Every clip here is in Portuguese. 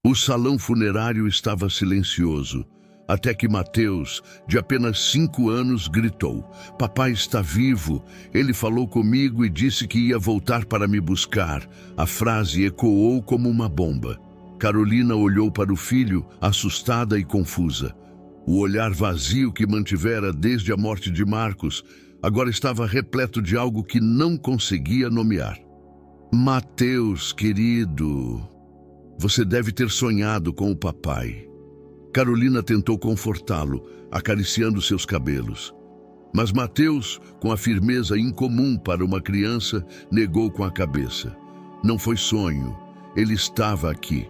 O salão funerário estava silencioso, até que Mateus, de apenas 5 anos, gritou: "Papai está vivo! Ele falou comigo e disse que ia voltar para me buscar." A frase ecoou como uma bomba. Carolina olhou para o filho, assustada e confusa. O olhar vazio que mantivera desde a morte de Marcos agora estava repleto de algo que não conseguia nomear. "Mateus, querido, você deve ter sonhado com o papai." Carolina tentou confortá-lo, acariciando seus cabelos. Mas Mateus, com a firmeza incomum para uma criança, negou com a cabeça. "Não foi sonho, ele estava aqui."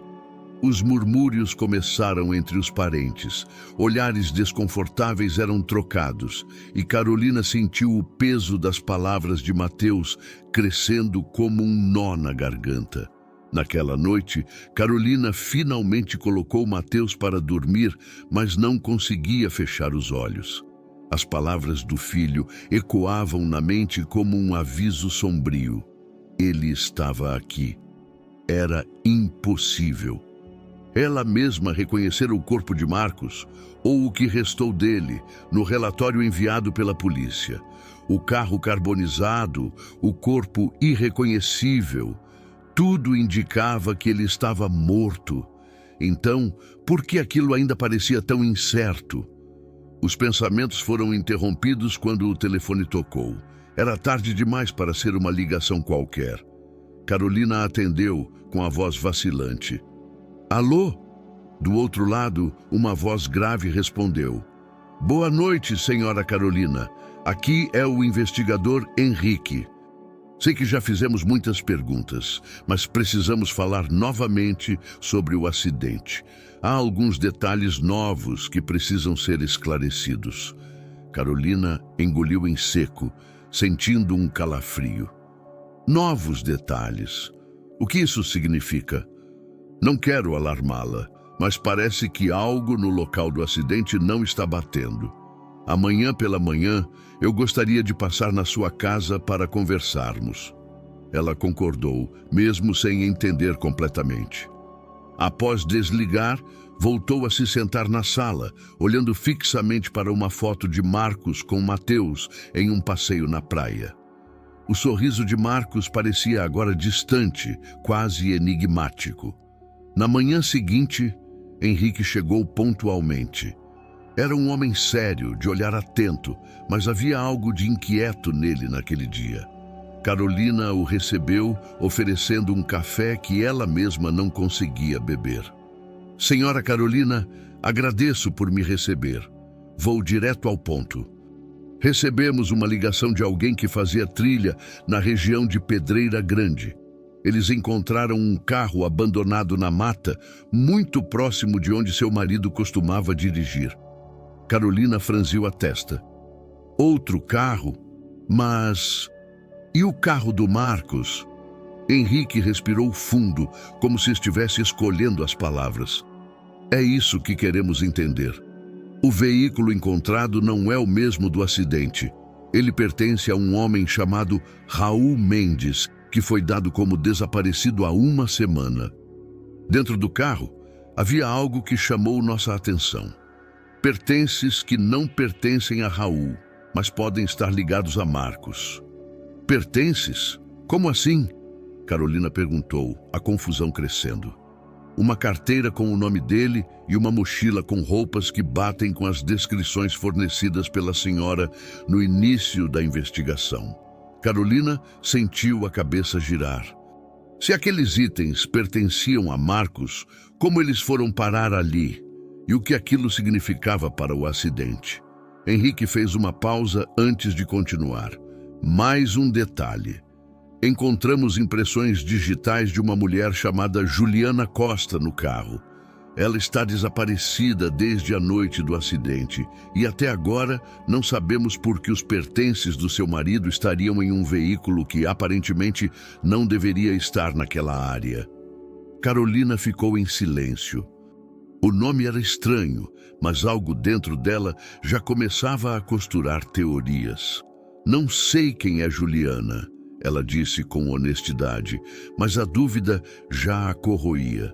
Os murmúrios começaram entre os parentes. Olhares desconfortáveis eram trocados, e Carolina sentiu o peso das palavras de Mateus crescendo como um nó na garganta. Naquela noite, Carolina finalmente colocou Mateus para dormir, mas não conseguia fechar os olhos. As palavras do filho ecoavam na mente como um aviso sombrio. Ele estava aqui. Era impossível. Ela mesma reconhecera o corpo de Marcos, ou o que restou dele, no relatório enviado pela polícia. O carro carbonizado, o corpo irreconhecível, tudo indicava que ele estava morto. Então, por que aquilo ainda parecia tão incerto? Os pensamentos foram interrompidos quando o telefone tocou. Era tarde demais para ser uma ligação qualquer. Carolina atendeu com a voz vacilante. "Alô?" Do outro lado, uma voz grave respondeu. "Boa noite, senhora Carolina. Aqui é o investigador Henrique. Sei que já fizemos muitas perguntas, mas precisamos falar novamente sobre o acidente. Há alguns detalhes novos que precisam ser esclarecidos." Carolina engoliu em seco, sentindo um calafrio. "Novos detalhes? O que isso significa?" "Não quero alarmá-la, mas parece que algo no local do acidente não está batendo. Amanhã pela manhã, eu gostaria de passar na sua casa para conversarmos." Ela concordou, mesmo sem entender completamente. Após desligar, voltou a se sentar na sala, olhando fixamente para uma foto de Marcos com Mateus em um passeio na praia. O sorriso de Marcos parecia agora distante, quase enigmático. Na manhã seguinte, Henrique chegou pontualmente. Era um homem sério, de olhar atento, mas havia algo de inquieto nele naquele dia. Carolina o recebeu, oferecendo um café que ela mesma não conseguia beber. "Senhora Carolina, agradeço por me receber. Vou direto ao ponto. Recebemos uma ligação de alguém que fazia trilha na região de Pedreira Grande. Eles encontraram um carro abandonado na mata, muito próximo de onde seu marido costumava dirigir." Carolina franziu a testa. "Outro carro? Mas... e o carro do Marcos?" Henrique respirou fundo, como se estivesse escolhendo as palavras. "É isso que queremos entender. O veículo encontrado não é o mesmo do acidente. Ele pertence a um homem chamado Raul Mendes, que foi dado como desaparecido há 1 semana. Dentro do carro, havia algo que chamou nossa atenção. Pertences que não pertencem a Raul, mas podem estar ligados a Marcos." "Pertences? Como assim?" Carolina perguntou, a confusão crescendo. "Uma carteira com o nome dele e uma mochila com roupas que batem com as descrições fornecidas pela senhora no início da investigação." Carolina sentiu a cabeça girar. Se aqueles itens pertenciam a Marcos, como eles foram parar ali? E o que aquilo significava para o acidente? Henrique fez uma pausa antes de continuar. "Mais um detalhe. Encontramos impressões digitais de uma mulher chamada Juliana Costa no carro. Ela está desaparecida desde a noite do acidente e até agora não sabemos por que os pertences do seu marido estariam em um veículo que aparentemente não deveria estar naquela área." Carolina ficou em silêncio. O nome era estranho, mas algo dentro dela já começava a costurar teorias. "Não sei quem é Juliana," ela disse com honestidade, mas a dúvida já a corroía.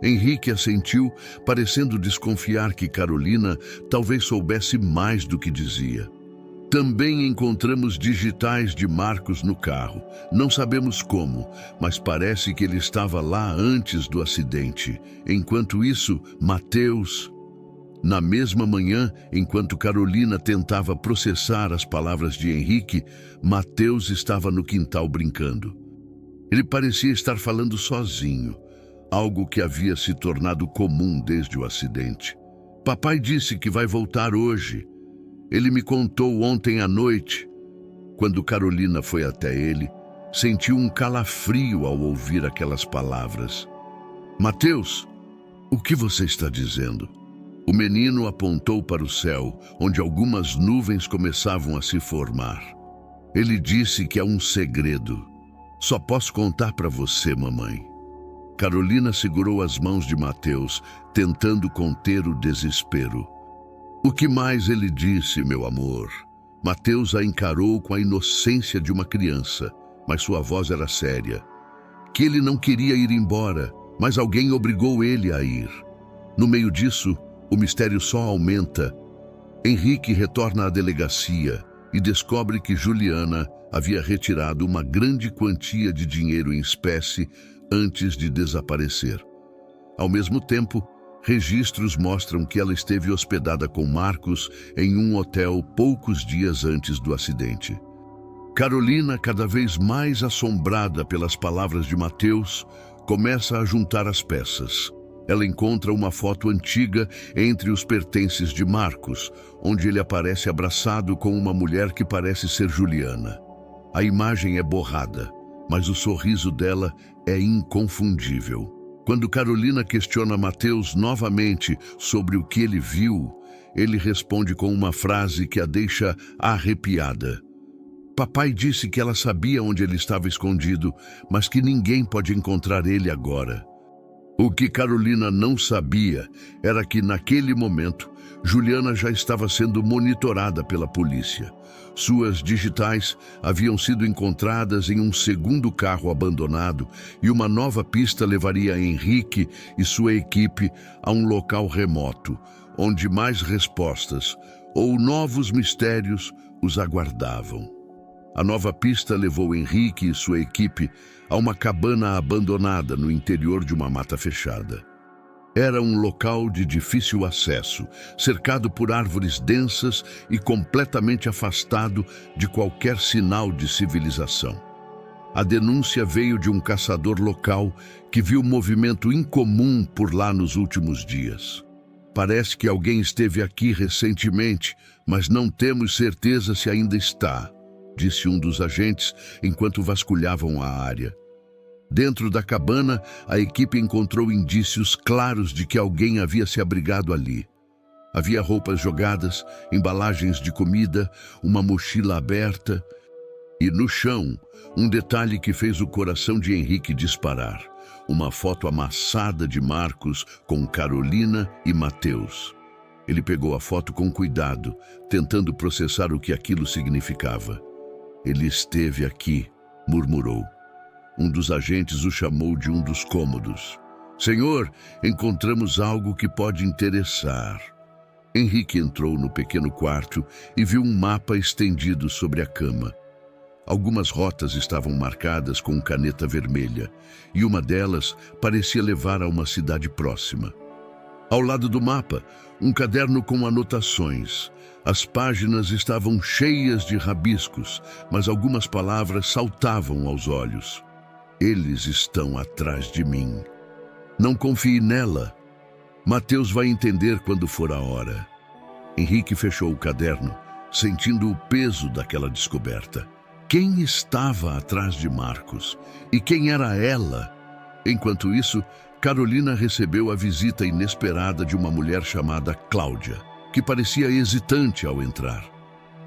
Henrique assentiu, parecendo desconfiar que Carolina talvez soubesse mais do que dizia. Também encontramos digitais de Marcos no carro. Não sabemos como, mas parece que ele estava lá antes do acidente. Enquanto isso, Mateus... Na mesma manhã, enquanto Carolina tentava processar as palavras de Henrique, Mateus estava no quintal brincando. Ele parecia estar falando sozinho, algo que havia se tornado comum desde o acidente. Papai disse que vai voltar hoje. Ele me contou ontem à noite. Quando Carolina foi até ele, sentiu um calafrio ao ouvir aquelas palavras. Mateus, o que você está dizendo? O menino apontou para o céu, onde algumas nuvens começavam a se formar. Ele disse que é um segredo. Só posso contar para você, mamãe. Carolina segurou as mãos de Mateus, tentando conter o desespero. O que mais ele disse, meu amor? Mateus a encarou com a inocência de uma criança, mas sua voz era séria. Que ele não queria ir embora, mas alguém obrigou ele a ir. No meio disso, o mistério só aumenta. Henrique retorna à delegacia e descobre que Juliana havia retirado uma grande quantia de dinheiro em espécie antes de desaparecer. Ao mesmo tempo, registros mostram que ela esteve hospedada com Marcos em um hotel poucos dias antes do acidente. Carolina, cada vez mais assombrada pelas palavras de Mateus, começa a juntar as peças. Ela encontra uma foto antiga entre os pertences de Marcos, onde ele aparece abraçado com uma mulher que parece ser Juliana. A imagem é borrada, mas o sorriso dela é inconfundível. Quando Carolina questiona Mateus novamente sobre o que ele viu, ele responde com uma frase que a deixa arrepiada. Papai disse que ela sabia onde ele estava escondido, mas que ninguém pode encontrar ele agora. O que Carolina não sabia era que, naquele momento, Juliana já estava sendo monitorada pela polícia. Suas digitais haviam sido encontradas em um segundo carro abandonado e uma nova pista levaria Henrique e sua equipe a um local remoto, onde mais respostas ou novos mistérios os aguardavam. A nova pista levou Henrique e sua equipe a uma cabana abandonada no interior de uma mata fechada. Era um local de difícil acesso, cercado por árvores densas e completamente afastado de qualquer sinal de civilização. A denúncia veio de um caçador local que viu movimento incomum por lá nos últimos dias. Parece que alguém esteve aqui recentemente, mas não temos certeza se ainda está, disse um dos agentes enquanto vasculhavam a área. Dentro da cabana, a equipe encontrou indícios claros de que alguém havia se abrigado ali. Havia roupas jogadas, embalagens de comida, uma mochila aberta e, no chão, um detalhe que fez o coração de Henrique disparar: uma foto amassada de Marcos com Carolina e Mateus. Ele pegou a foto com cuidado, tentando processar o que aquilo significava. Ele esteve aqui, murmurou. Um dos agentes o chamou de um dos cômodos. Senhor, encontramos algo que pode interessar. Henrique entrou no pequeno quarto e viu um mapa estendido sobre a cama. Algumas rotas estavam marcadas com caneta vermelha, e uma delas parecia levar a uma cidade próxima. Ao lado do mapa, um caderno com anotações. As páginas estavam cheias de rabiscos, mas algumas palavras saltavam aos olhos. Eles estão atrás de mim. Não confie nela. Mateus vai entender quando for a hora. Henrique fechou o caderno, sentindo o peso daquela descoberta. Quem estava atrás de Marcos? E quem era ela? Enquanto isso, Carolina recebeu a visita inesperada de uma mulher chamada Cláudia, que parecia hesitante ao entrar.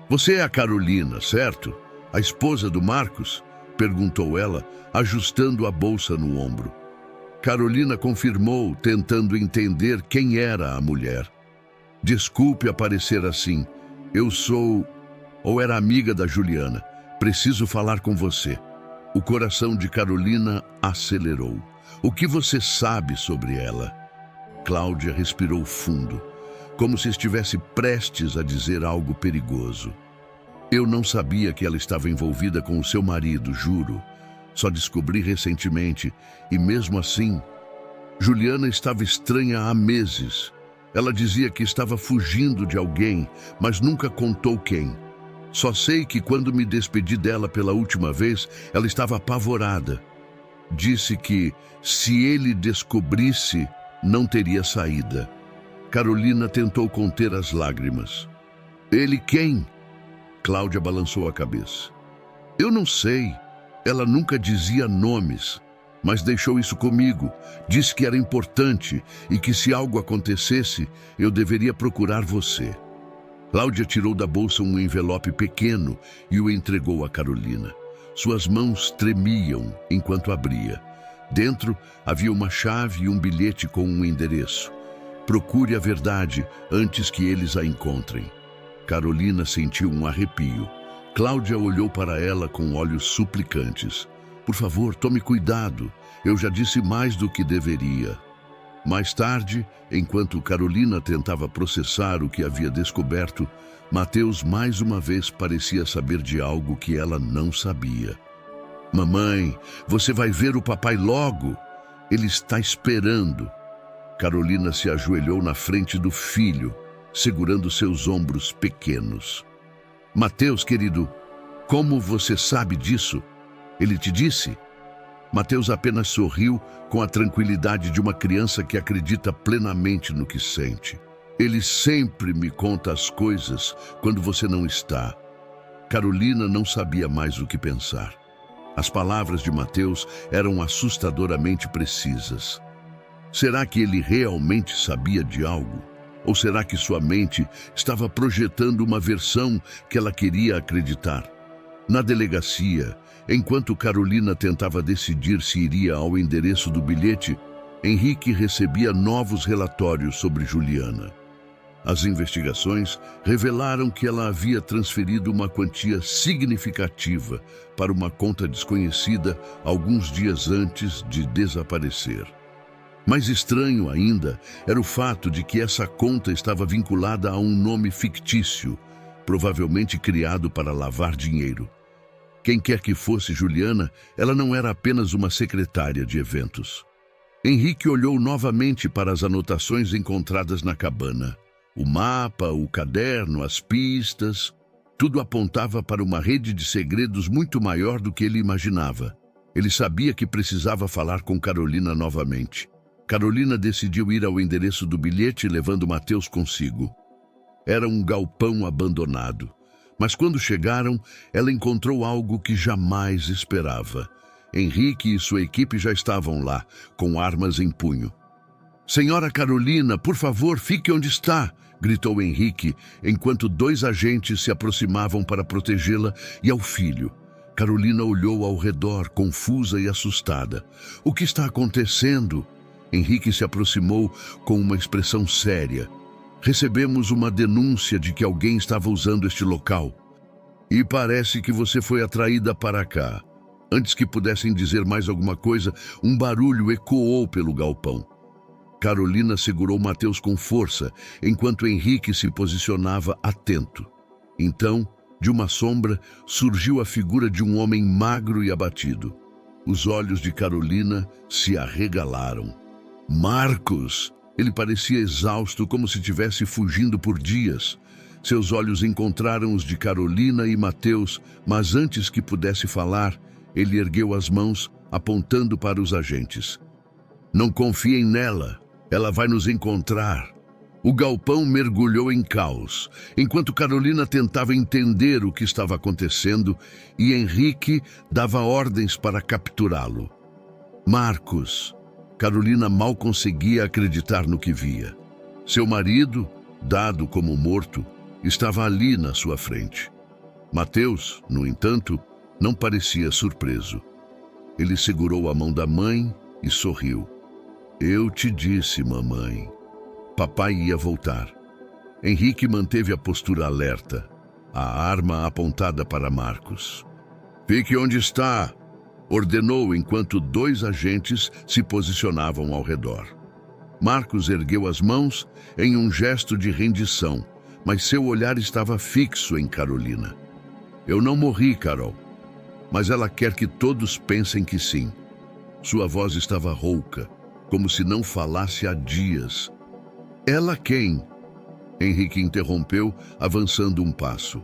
Você é a Carolina, certo? A esposa do Marcos? Perguntou ela, ajustando a bolsa no ombro. Carolina confirmou, tentando entender quem era a mulher. Desculpe aparecer assim. Eu sou... ou era amiga da Juliana. Preciso falar com você. O coração de Carolina acelerou. O que você sabe sobre ela? Cláudia respirou fundo, como se estivesse prestes a dizer algo perigoso. Eu não sabia que ela estava envolvida com o seu marido, juro. Só descobri recentemente, e mesmo assim, Juliana estava estranha há meses. Ela dizia que estava fugindo de alguém, mas nunca contou quem. Só sei que quando me despedi dela pela última vez, ela estava apavorada. Disse que, se ele descobrisse, não teria saída. Carolina tentou conter as lágrimas. Ele quem? Cláudia balançou a cabeça. Eu não sei. Ela nunca dizia nomes, mas deixou isso comigo. Disse que era importante e que se algo acontecesse, eu deveria procurar você. Cláudia tirou da bolsa um envelope pequeno e o entregou a Carolina. Suas mãos tremiam enquanto abria. Dentro havia uma chave e um bilhete com um endereço. Procure a verdade antes que eles a encontrem. Carolina sentiu um arrepio. Cláudia olhou para ela com olhos suplicantes. Por favor, tome cuidado. Eu já disse mais do que deveria. Mais tarde, enquanto Carolina tentava processar o que havia descoberto, Mateus mais uma vez parecia saber de algo que ela não sabia. Mamãe, você vai ver o papai logo. Ele está esperando. Carolina se ajoelhou na frente do filho, segurando seus ombros pequenos. Mateus, querido, como você sabe disso? Ele te disse? Mateus apenas sorriu com a tranquilidade de uma criança que acredita plenamente no que sente. Ele sempre me conta as coisas quando você não está. Carolina não sabia mais o que pensar. As palavras de Mateus eram assustadoramente precisas. Será que ele realmente sabia de algo? Ou será que sua mente estava projetando uma versão que ela queria acreditar? Na delegacia, enquanto Carolina tentava decidir se iria ao endereço do bilhete, Henrique recebia novos relatórios sobre Juliana. As investigações revelaram que ela havia transferido uma quantia significativa para uma conta desconhecida alguns dias antes de desaparecer. Mais estranho ainda era o fato de que essa conta estava vinculada a um nome fictício, provavelmente criado para lavar dinheiro. Quem quer que fosse Juliana, ela não era apenas uma secretária de eventos. Henrique olhou novamente para as anotações encontradas na cabana. O mapa, o caderno, as pistas, tudo apontava para uma rede de segredos muito maior do que ele imaginava. Ele sabia que precisava falar com Carolina novamente. Carolina decidiu ir ao endereço do bilhete levando Mateus consigo. Era um galpão abandonado, mas quando chegaram, ela encontrou algo que jamais esperava. Henrique e sua equipe já estavam lá, com armas em punho. Senhora Carolina, por favor, fique onde está, gritou Henrique, enquanto dois agentes se aproximavam para protegê-la e ao filho. Carolina olhou ao redor, confusa e assustada. O que está acontecendo? Henrique se aproximou com uma expressão séria. Recebemos uma denúncia de que alguém estava usando este local. E parece que você foi atraída para cá. Antes que pudessem dizer mais alguma coisa, um barulho ecoou pelo galpão. Carolina segurou Mateus com força, enquanto Henrique se posicionava atento. Então, de uma sombra, surgiu a figura de um homem magro e abatido. Os olhos de Carolina se arregalaram. Marcos! Ele parecia exausto, como se estivesse fugindo por dias. Seus olhos encontraram os de Carolina e Mateus, mas antes que pudesse falar, ele ergueu as mãos, apontando para os agentes. Não confiem nela. Ela vai nos encontrar. O galpão mergulhou em caos, enquanto Carolina tentava entender o que estava acontecendo e Henrique dava ordens para capturá-lo. Marcos! Carolina mal conseguia acreditar no que via. Seu marido, dado como morto, estava ali na sua frente. Mateus, no entanto, não parecia surpreso. Ele segurou a mão da mãe e sorriu. Eu te disse, mamãe. Papai ia voltar. Henrique manteve a postura alerta, a arma apontada para Marcos. Fique onde está. ordenou enquanto 2 agentes se posicionavam ao redor. Marcos ergueu as mãos em um gesto de rendição, mas seu olhar estava fixo em Carolina. Eu não morri, Carol, mas ela quer que todos pensem que sim. Sua voz estava rouca, como se não falasse há dias. Ela quem? Henrique interrompeu, avançando um passo.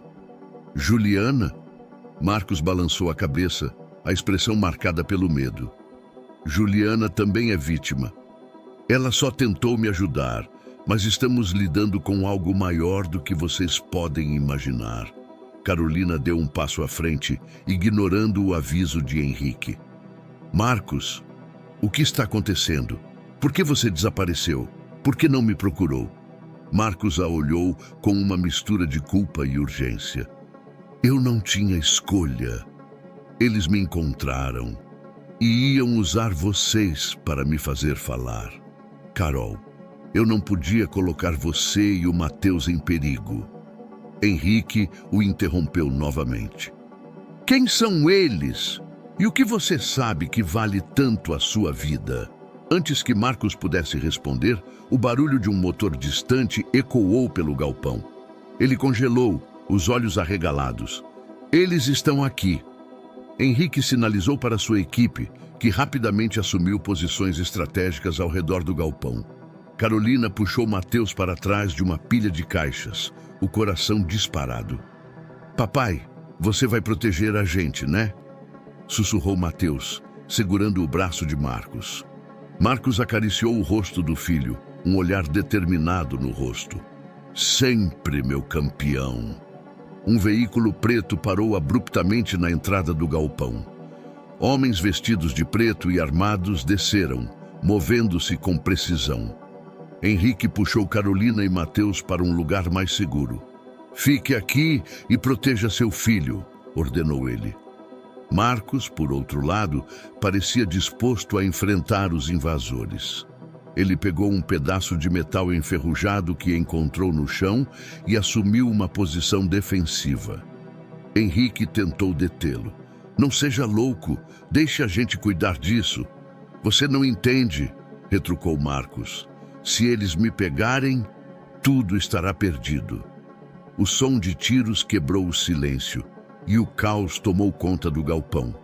Juliana? Marcos balançou a cabeça, a expressão marcada pelo medo. Juliana também é vítima. Ela só tentou me ajudar, mas estamos lidando com algo maior do que vocês podem imaginar. Carolina deu um passo à frente, ignorando o aviso de Henrique. Marcos, o que está acontecendo? Por que você desapareceu? Por que não me procurou? Marcos a olhou com uma mistura de culpa e urgência. Eu não tinha escolha. Eles me encontraram e iam usar vocês para me fazer falar. Carol, eu não podia colocar você e o Mateus em perigo. Henrique o interrompeu novamente. Quem são eles? E o que você sabe que vale tanto a sua vida? Antes que Marcos pudesse responder, o barulho de um motor distante ecoou pelo galpão. Ele congelou, os olhos arregalados. Eles estão aqui. Henrique sinalizou para sua equipe, que rapidamente assumiu posições estratégicas ao redor do galpão. Carolina puxou Mateus para trás de uma pilha de caixas, o coração disparado. Papai, você vai proteger a gente, né? Sussurrou Mateus, segurando o braço de Marcos. Marcos acariciou o rosto do filho, um olhar determinado no rosto. Sempre, meu campeão. Um veículo preto parou abruptamente na entrada do galpão. Homens vestidos de preto e armados desceram, movendo-se com precisão. Henrique puxou Carolina e Mateus para um lugar mais seguro. Fique aqui e proteja seu filho, ordenou ele. Marcos, por outro lado, parecia disposto a enfrentar os invasores. Ele pegou um pedaço de metal enferrujado que encontrou no chão e assumiu uma posição defensiva. Henrique tentou detê-lo. Não seja louco, deixe a gente cuidar disso. Você não entende, retrucou Marcos. Se eles me pegarem, tudo estará perdido. O som de tiros quebrou o silêncio e o caos tomou conta do galpão.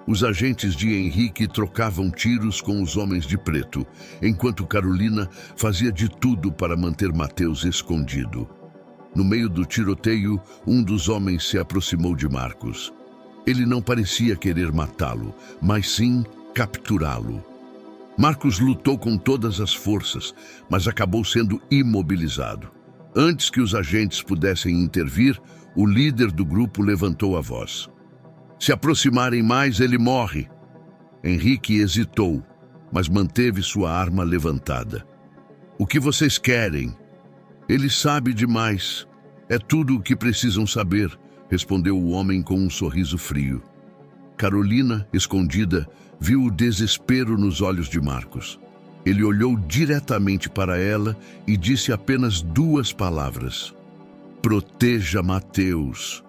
Os agentes de Henrique trocavam tiros com os homens de preto, enquanto Carolina fazia de tudo para manter Mateus escondido. No meio do tiroteio, um dos homens se aproximou de Marcos. Ele não parecia querer matá-lo, mas sim capturá-lo. Marcos lutou com todas as forças, mas acabou sendo imobilizado. Antes que os agentes pudessem intervir, o líder do grupo levantou a voz. Se aproximarem mais, ele morre. Henrique hesitou, mas manteve sua arma levantada. O que vocês querem? Ele sabe demais. É tudo o que precisam saber, respondeu o homem com um sorriso frio. Carolina, escondida, viu o desespero nos olhos de Marcos. Ele olhou diretamente para ela e disse apenas 2 palavras. Proteja Mateus.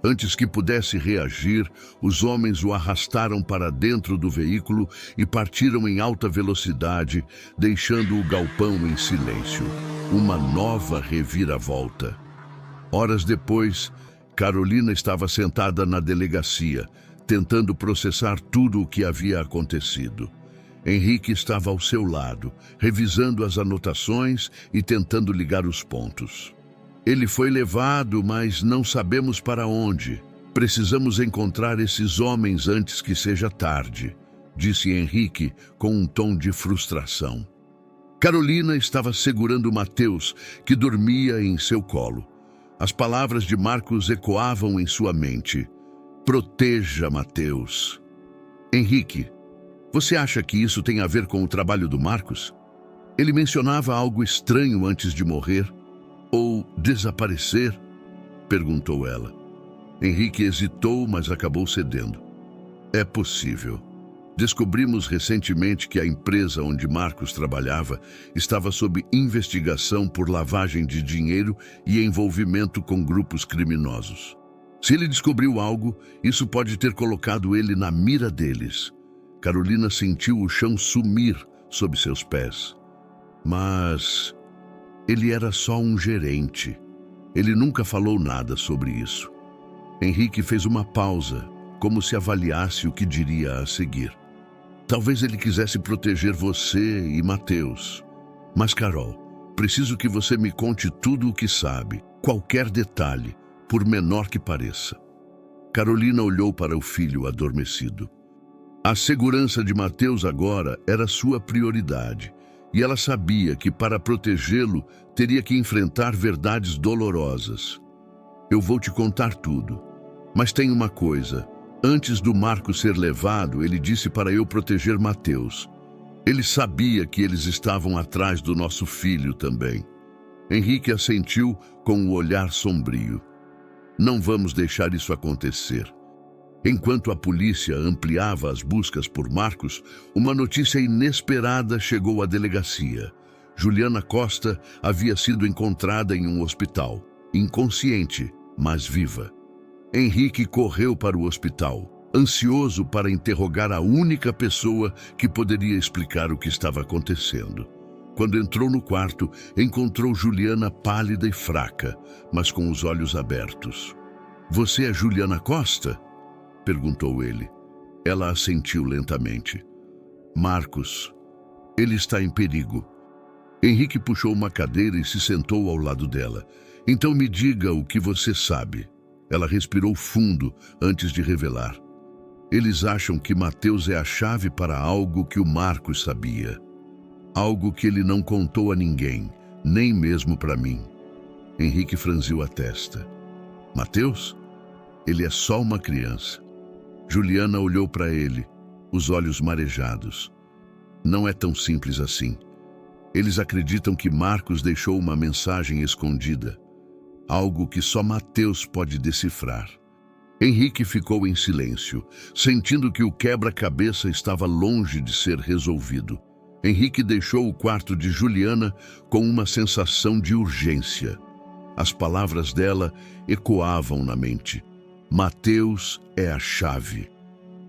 Antes que pudesse reagir, os homens o arrastaram para dentro do veículo e partiram em alta velocidade, deixando o galpão em silêncio. Uma nova reviravolta. Horas depois, Carolina estava sentada na delegacia, tentando processar tudo o que havia acontecido. Henrique estava ao seu lado, revisando as anotações e tentando ligar os pontos. Ele foi levado, mas não sabemos para onde. Precisamos encontrar esses homens antes que seja tarde, disse Henrique com um tom de frustração. Carolina estava segurando Mateus, que dormia em seu colo. As palavras de Marcos ecoavam em sua mente. Proteja Mateus. Henrique, você acha que isso tem a ver com o trabalho do Marcos? Ele mencionava algo estranho antes de morrer? Ou desaparecer? Perguntou ela. Henrique hesitou, mas acabou cedendo. É possível. Descobrimos recentemente que a empresa onde Marcos trabalhava estava sob investigação por lavagem de dinheiro e envolvimento com grupos criminosos. Se ele descobriu algo, isso pode ter colocado ele na mira deles. Carolina sentiu o chão sumir sob seus pés. Mas ele era só um gerente. Ele nunca falou nada sobre isso. Henrique fez uma pausa, como se avaliasse o que diria a seguir. Talvez ele quisesse proteger você e Mateus. Mas, Carol, preciso que você me conte tudo o que sabe, qualquer detalhe, por menor que pareça. Carolina olhou para o filho adormecido. A segurança de Mateus agora era sua prioridade, e ela sabia que para protegê-lo teria que enfrentar verdades dolorosas. Eu vou te contar tudo, mas tem uma coisa. Antes do Marcos ser levado, ele disse para eu proteger Mateus. Ele sabia que eles estavam atrás do nosso filho também. Henrique assentiu com um olhar sombrio. Não vamos deixar isso acontecer. Enquanto a polícia ampliava as buscas por Marcos, uma notícia inesperada chegou à delegacia. Juliana Costa havia sido encontrada em um hospital, inconsciente, mas viva. Henrique correu para o hospital, ansioso para interrogar a única pessoa que poderia explicar o que estava acontecendo. Quando entrou no quarto, encontrou Juliana pálida e fraca, mas com os olhos abertos. "Você é Juliana Costa?" perguntou ele. Ela assentiu lentamente. "Marcos, ele está em perigo." Henrique puxou uma cadeira e se sentou ao lado dela. "Então me diga o que você sabe." Ela respirou fundo antes de revelar. "Eles acham que Mateus é a chave para algo que o Marcos sabia. Algo que ele não contou a ninguém, nem mesmo para mim." Henrique franziu a testa. "Mateus? Ele é só uma criança." Juliana olhou para ele, os olhos marejados. "Não é tão simples assim. Eles acreditam que Marcos deixou uma mensagem escondida. Algo que só Mateus pode decifrar." Henrique ficou em silêncio, sentindo que o quebra-cabeça estava longe de ser resolvido. Henrique deixou o quarto de Juliana com uma sensação de urgência. As palavras dela ecoavam na mente. Mateus é a chave.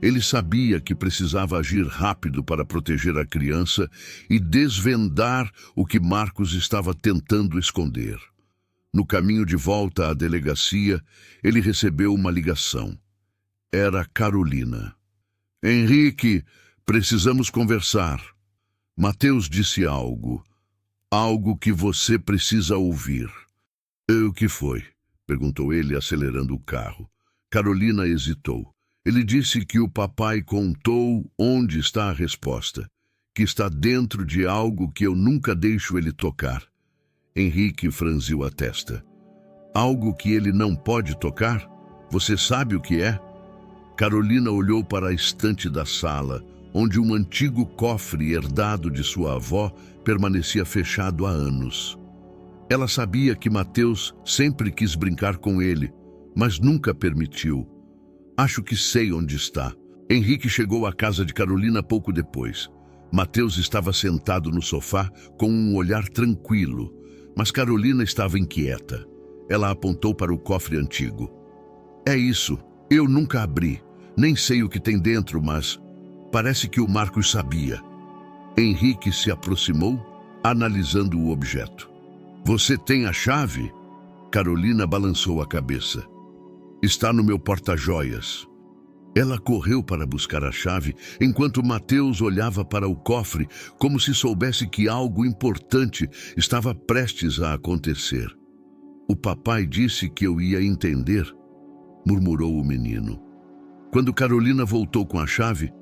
Ele sabia que precisava agir rápido para proteger a criança e desvendar o que Marcos estava tentando esconder. No caminho de volta à delegacia, ele recebeu uma ligação. Era Carolina. "Henrique, precisamos conversar." Mateus disse algo. "Algo que você precisa ouvir." "O que foi?" perguntou ele, acelerando o carro. Carolina hesitou. "Ele disse que o papai contou onde está a resposta, que está dentro de algo que eu nunca deixo ele tocar." Henrique franziu a testa. "Algo que ele não pode tocar? Você sabe o que é?" Carolina olhou para a estante da sala, onde um antigo cofre herdado de sua avó permanecia fechado há anos. Ela sabia que Mateus sempre quis brincar com ele, mas nunca permitiu. "Acho que sei onde está." Henrique chegou à casa de Carolina pouco depois. Mateus estava sentado no sofá com um olhar tranquilo, mas Carolina estava inquieta. Ela apontou para o cofre antigo. "É isso. Eu nunca abri. Nem sei o que tem dentro, mas parece que o Marcos sabia." Henrique se aproximou, analisando o objeto. "Você tem a chave?" Carolina balançou a cabeça. "Está no meu porta-joias." Ela correu para buscar a chave, enquanto Mateus olhava para o cofre, como se soubesse que algo importante estava prestes a acontecer. "O papai disse que eu ia entender", murmurou o menino. Quando Carolina voltou com a chave,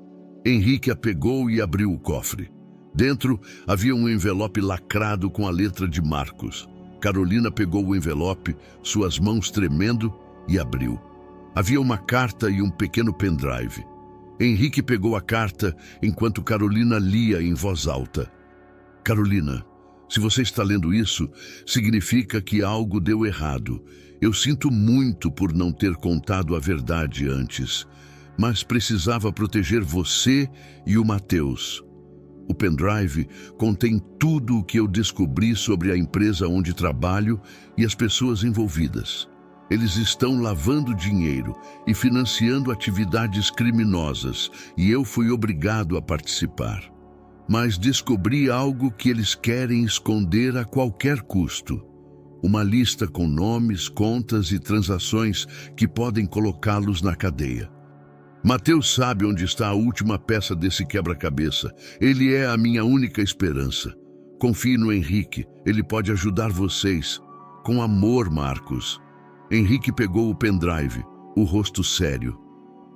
Henrique a pegou e abriu o cofre. Dentro havia um envelope lacrado com a letra de Marcos. Carolina pegou o envelope, suas mãos tremendo, e abriu. Havia uma carta e um pequeno pendrive. Henrique pegou a carta enquanto Carolina lia em voz alta. "Carolina, se você está lendo isso, significa que algo deu errado. Eu sinto muito por não ter contado a verdade antes, mas precisava proteger você e o Mateus. O pendrive contém tudo o que eu descobri sobre a empresa onde trabalho e as pessoas envolvidas. Eles estão lavando dinheiro e financiando atividades criminosas, e eu fui obrigado a participar. Mas descobri algo que eles querem esconder a qualquer custo. Uma lista com nomes, contas e transações que podem colocá-los na cadeia. Mateus sabe onde está a última peça desse quebra-cabeça. Ele é a minha única esperança. Confie no Henrique, ele pode ajudar vocês. Com amor, Marcos. Henrique pegou o pendrive, o rosto sério.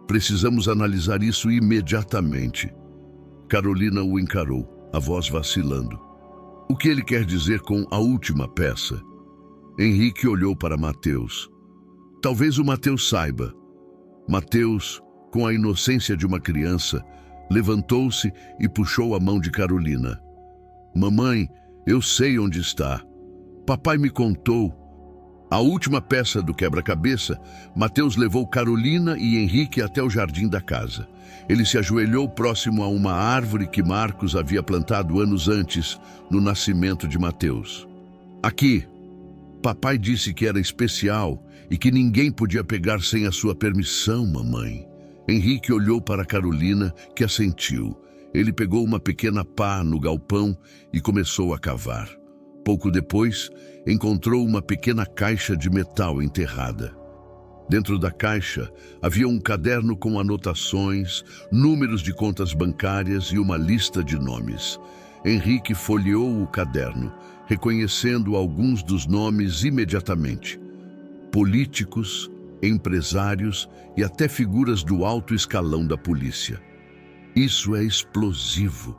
Precisamos analisar isso imediatamente. Carolina o encarou, a voz vacilando. O que ele quer dizer com a última peça? Henrique olhou para Mateus. Talvez o Mateus saiba. Mateus, com a inocência de uma criança, levantou-se e puxou a mão de Carolina. Mamãe, eu sei onde está. Papai me contou. A última peça do quebra-cabeça, Mateus levou Carolina e Henrique até o jardim da casa. Ele se ajoelhou próximo a uma árvore que Marcos havia plantado anos antes, no nascimento de Mateus. Aqui, papai disse que era especial e que ninguém podia pegar sem a sua permissão, mamãe. Henrique olhou para Carolina, que assentiu. Ele pegou uma pequena pá no galpão e começou a cavar. Pouco depois, encontrou uma pequena caixa de metal enterrada. Dentro da caixa havia um caderno com anotações, números de contas bancárias e uma lista de nomes. Henrique folheou o caderno, reconhecendo alguns dos nomes imediatamente. Políticos, empresários e até figuras do alto escalão da polícia. Isso é explosivo.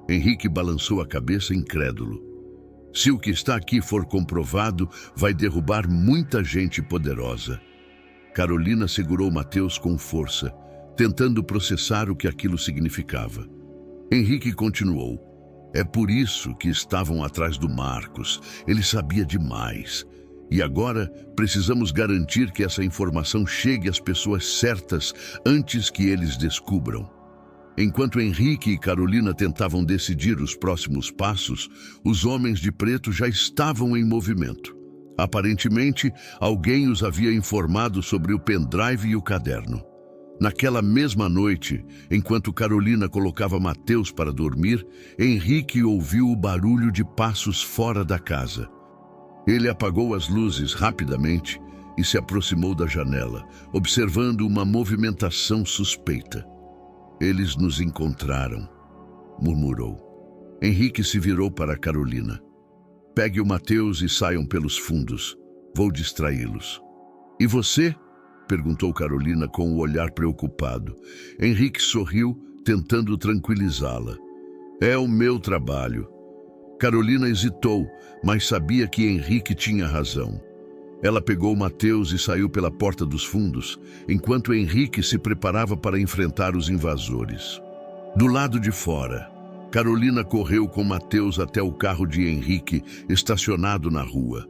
Henrique balançou a cabeça incrédulo. Se o que está aqui for comprovado, vai derrubar muita gente poderosa. Carolina segurou Mateus com força, tentando processar o que aquilo significava. Henrique continuou. É por isso que estavam atrás do Marcos. Ele sabia demais. E agora precisamos garantir que essa informação chegue às pessoas certas antes que eles descubram. Enquanto Henrique e Carolina tentavam decidir os próximos passos, os homens de preto já estavam em movimento. Aparentemente, alguém os havia informado sobre o pendrive e o caderno. Naquela mesma noite, enquanto Carolina colocava Mateus para dormir, Henrique ouviu o barulho de passos fora da casa. Ele apagou as luzes rapidamente e se aproximou da janela, observando uma movimentação suspeita. Eles nos encontraram, murmurou. Henrique se virou para Carolina. Pegue o Mateus e saiam pelos fundos. Vou distraí-los. E você? Perguntou Carolina com o olhar preocupado. Henrique sorriu, tentando tranquilizá-la. É o meu trabalho. Carolina hesitou, mas sabia que Henrique tinha razão. Ela pegou Mateus e saiu pela porta dos fundos, enquanto Henrique se preparava para enfrentar os invasores. Do lado de fora, Carolina correu com Mateus até o carro de Henrique, estacionado na rua.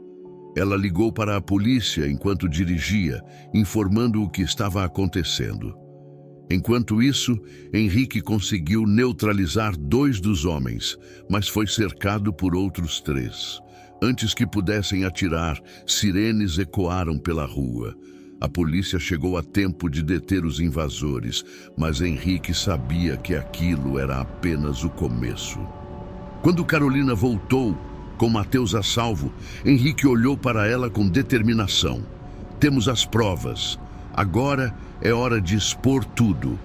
Ela ligou para a polícia enquanto dirigia, informando o que estava acontecendo. Enquanto isso, Henrique conseguiu neutralizar 2 dos homens, mas foi cercado por outros 3. Antes que pudessem atirar, sirenes ecoaram pela rua. A polícia chegou a tempo de deter os invasores, mas Henrique sabia que aquilo era apenas o começo. Quando Carolina voltou, com Mateus a salvo, Henrique olhou para ela com determinação. Temos as provas. Agora é hora de expor tudo.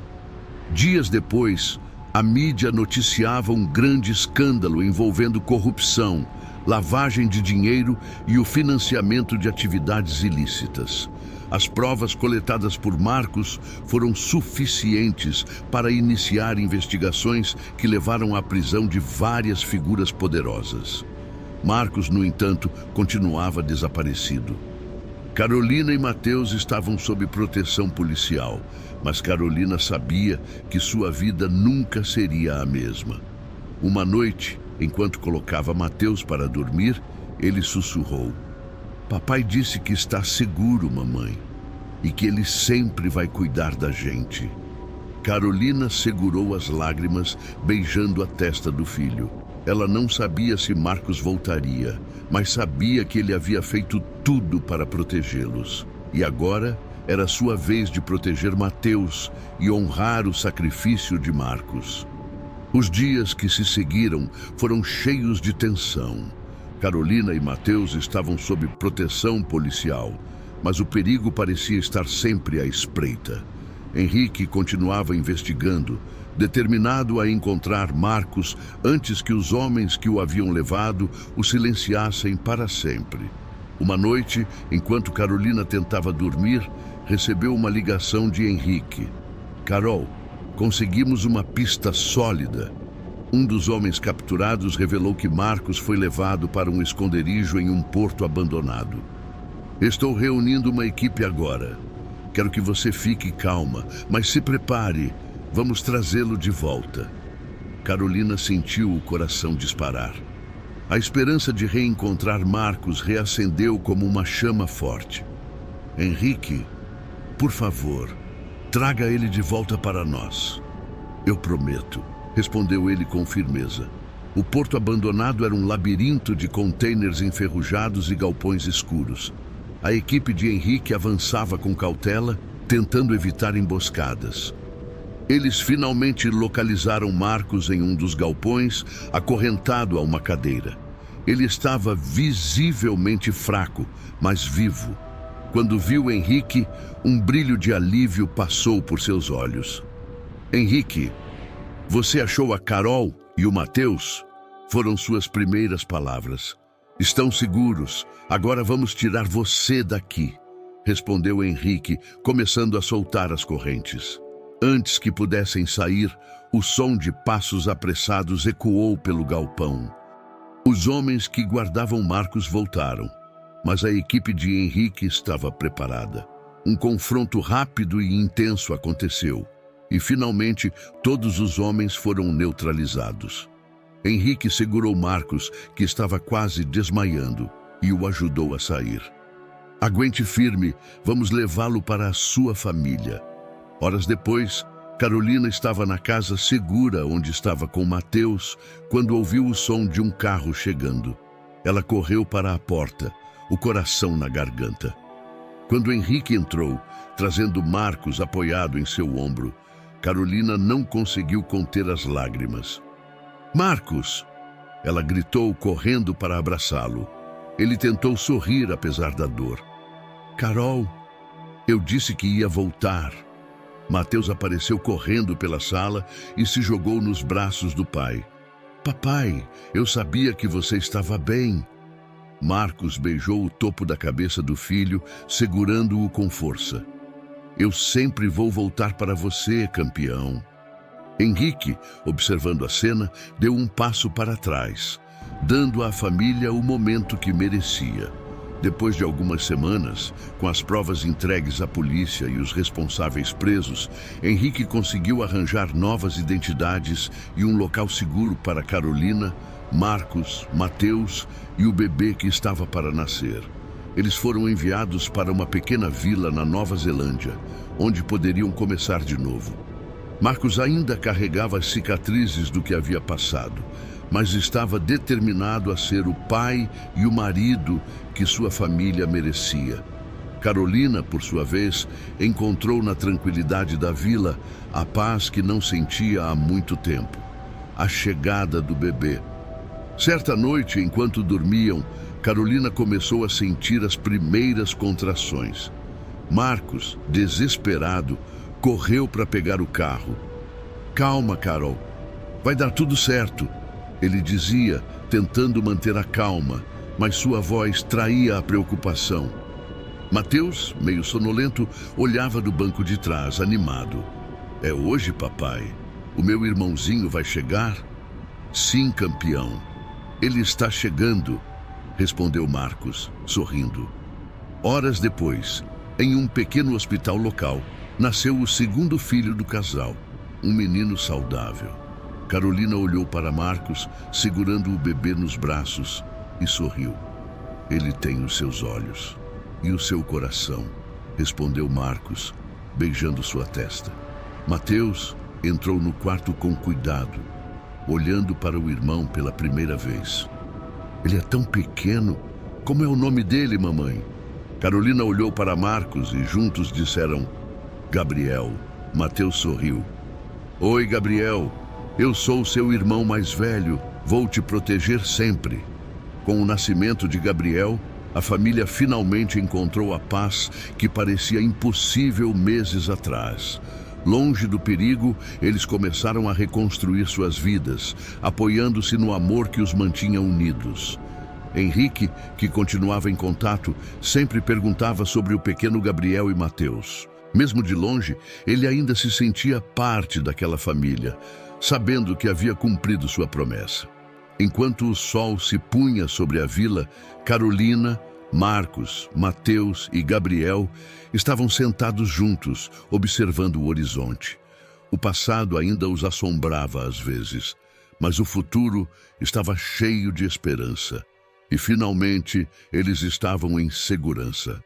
Dias depois, a mídia noticiava um grande escândalo envolvendo corrupção, lavagem de dinheiro e o financiamento de atividades ilícitas. As provas coletadas por Marcos foram suficientes para iniciar investigações que levaram à prisão de várias figuras poderosas. Marcos, no entanto, continuava desaparecido. Carolina e Mateus estavam sob proteção policial, mas Carolina sabia que sua vida nunca seria a mesma. Uma noite, enquanto colocava Mateus para dormir, ele sussurrou: Papai disse que está seguro, mamãe, e que ele sempre vai cuidar da gente. Carolina segurou as lágrimas, beijando a testa do filho. Ela não sabia se Marcos voltaria, mas sabia que ele havia feito tudo para protegê-los. E agora era sua vez de proteger Mateus e honrar o sacrifício de Marcos. Os dias que se seguiram foram cheios de tensão. Carolina e Mateus estavam sob proteção policial, mas o perigo parecia estar sempre à espreita. Henrique continuava investigando, determinado a encontrar Marcos antes que os homens que o haviam levado o silenciassem para sempre. Uma noite, enquanto Carolina tentava dormir, recebeu uma ligação de Henrique. Carol, conseguimos uma pista sólida. Um dos homens capturados revelou que Marcos foi levado para um esconderijo em um porto abandonado. Estou reunindo uma equipe agora. Quero que você fique calma, mas se prepare. Vamos trazê-lo de volta. Carolina sentiu o coração disparar. A esperança de reencontrar Marcos reacendeu como uma chama forte. Henrique, por favor, traga ele de volta para nós. Eu prometo, respondeu ele com firmeza. O porto abandonado era um labirinto de contêineres enferrujados e galpões escuros. A equipe de Henrique avançava com cautela, tentando evitar emboscadas. Eles finalmente localizaram Marcos em um dos galpões, acorrentado a uma cadeira. Ele estava visivelmente fraco, mas vivo. Quando viu Henrique, um brilho de alívio passou por seus olhos. Henrique, você achou a Carol e o Mateus? Foram suas primeiras palavras. Estão seguros. Agora vamos tirar você daqui, respondeu Henrique, começando a soltar as correntes. Antes que pudessem sair, o som de passos apressados ecoou pelo galpão. Os homens que guardavam Marcos voltaram, mas a equipe de Henrique estava preparada. Um confronto rápido e intenso aconteceu, e finalmente todos os homens foram neutralizados. Henrique segurou Marcos, que estava quase desmaiando, e o ajudou a sair. Aguente firme, vamos levá-lo para a sua família. Horas depois, Carolina estava na casa segura onde estava com Mateus, quando ouviu o som de um carro chegando. Ela correu para a porta, o coração na garganta. Quando Henrique entrou, trazendo Marcos apoiado em seu ombro, Carolina não conseguiu conter as lágrimas. Marcos! Ela gritou, correndo para abraçá-lo. Ele tentou sorrir apesar da dor. Carol, eu disse que ia voltar. Mateus apareceu correndo pela sala e se jogou nos braços do pai. Papai, eu sabia que você estava bem. Marcos beijou o topo da cabeça do filho, segurando-o com força. Eu sempre vou voltar para você, campeão. Henrique, observando a cena, deu um passo para trás, dando à família o momento que merecia. Depois de algumas semanas, com as provas entregues à polícia e os responsáveis presos, Henrique conseguiu arranjar novas identidades e um local seguro para Carolina, Marcos, Mateus e o bebê que estava para nascer. Eles foram enviados para uma pequena vila na Nova Zelândia, onde poderiam começar de novo. Marcos ainda carregava as cicatrizes do que havia passado, mas estava determinado a ser o pai e o marido que sua família merecia. Carolina, por sua vez, encontrou na tranquilidade da vila a paz que não sentia há muito tempo. A chegada do bebê. Certa noite, enquanto dormiam, Carolina começou a sentir as primeiras contrações. Marcos, desesperado, correu para pegar o carro. Calma, Carol. Vai dar tudo certo, ele dizia, tentando manter a calma, mas sua voz traía a preocupação. Mateus, meio sonolento, olhava do banco de trás, animado. É hoje, papai? O meu irmãozinho vai chegar? Sim, campeão. Ele está chegando, respondeu Marcos, sorrindo. Horas depois, em um pequeno hospital local, nasceu o segundo filho do casal, um menino saudável. Carolina olhou para Marcos, segurando o bebê nos braços, e sorriu. Ele tem os seus olhos e o seu coração, respondeu Marcos, beijando sua testa. Mateus entrou no quarto com cuidado, olhando para o irmão pela primeira vez. Ele é tão pequeno. Como é o nome dele, mamãe? Carolina olhou para Marcos e juntos disseram: Gabriel. Mateus sorriu. Oi, Gabriel. Eu sou seu irmão mais velho. Vou te proteger sempre. Com o nascimento de Gabriel, a família finalmente encontrou a paz que parecia impossível meses atrás. Longe do perigo, eles começaram a reconstruir suas vidas, apoiando-se no amor que os mantinha unidos. Henrique, que continuava em contato, sempre perguntava sobre o pequeno Gabriel e Mateus. Mesmo de longe, ele ainda se sentia parte daquela família, sabendo que havia cumprido sua promessa. Enquanto o sol se punha sobre a vila, Carolina, Marcos, Mateus e Gabriel estavam sentados juntos, observando o horizonte. O passado ainda os assombrava às vezes, mas o futuro estava cheio de esperança. E finalmente eles estavam em segurança.